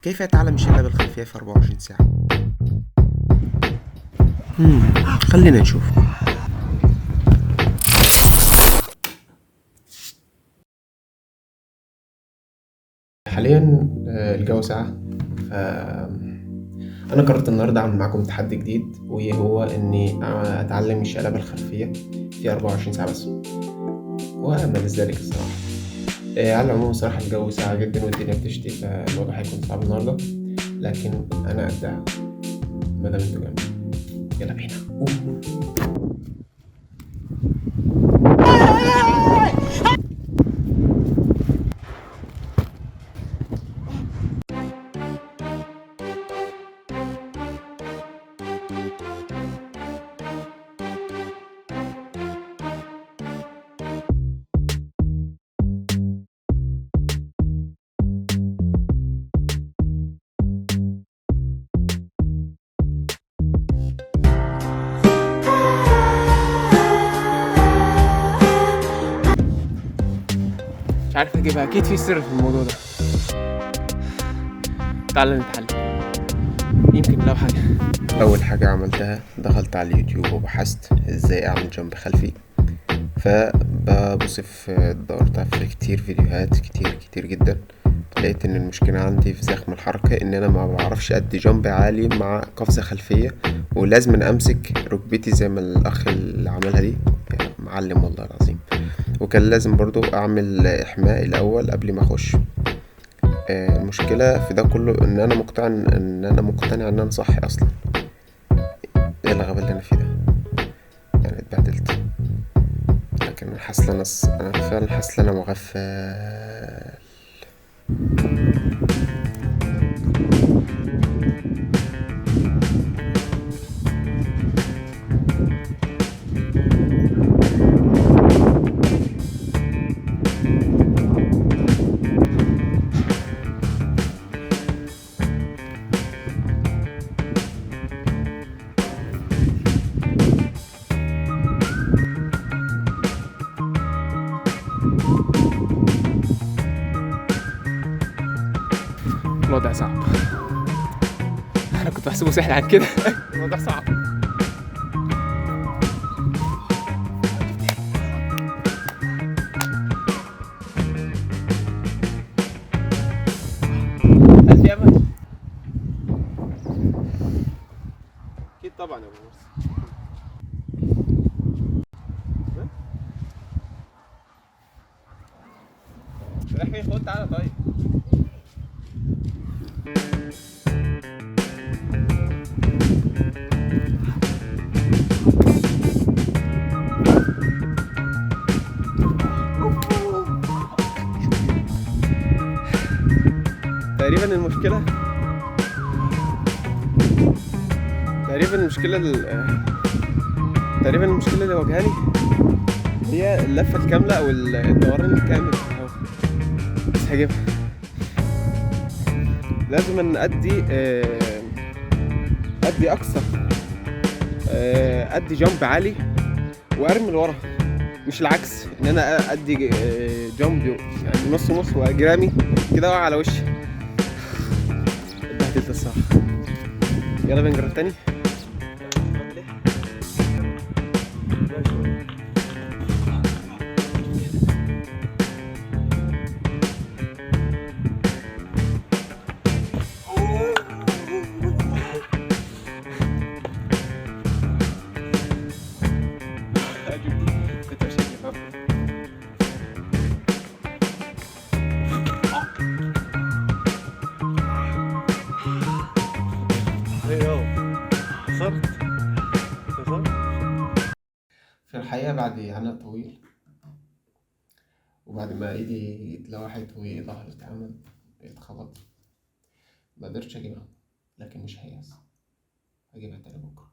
كيف يتعلم الشلة بالخلفية في 24 ساعة؟ خلينا نشوف. حاليا الجو ساقع، ف أنا قررت النهاردة أعمل معاكم تحدي جديد، وهو إني أتعلم الشقلبة الخلفية في 24 ساعة بس، وأأمل ذلك الصراحة. على العموم الصراحة الجو ساقع جدا والدنيا بتشتي، فالوضع هيكون صعب النهاردة، لكن أنا قدها مادام انتوا جنبي. يلا بينا. مش عارف اجيبها، اكيد في سر في الموضوع ده. تعالى نتعلم، يمكن لو حاجة. اول حاجة عملتها دخلت على اليوتيوب وبحثت ازاي اعمل جنب خلفي، فببص دورت في كتير فيديوهات كتير جدا. لقيت ان المشكلة عندي في زخم الحركة، ان انا ما بعرفش ادي جنب عالي مع قفزة خلفية، ولازم امسك ركبتي زي ما الاخ اللي عملها دي معلم والله العظيم. وكان لازم برضو اعمل احماء الاول قبل ما اخش. المشكلة في ده كله ان انا مقتنع ان انا صح اصلا. ايه الغباء اللي انا فيه ده؟ يعني اتبهدلت، لكن انا حاسس انا فعلا حاسس ان انا مغفل. الوضع صعب، انا كنت بحسبه سهل عن كده. الوضع صعب. هل في امل؟ اكيد طبعا يا ابو مرسي. رايح فين؟ خد تعالى طيب. تقريبا المشكلة تقريبا المشكلة اللي واجهاني هي اللفة الكاملة او الدوران الكامل اهو. بس هجيبها. لازم ان ادي اقصى، ادي جامب عالي وارمي لورا، مش العكس، ان انا ادي جامب يعني نص واجرامي كده واقع على وشي. اتبهدلت الصراحه. يلا بنجرب تاني. في الحقيقة بعد عناء طويل، وبعد ما ايدي اتلوحت وظهري اتخبط، مقدرتش اجيبها، لكن مش هيأس، هجيبها تاني بكرة.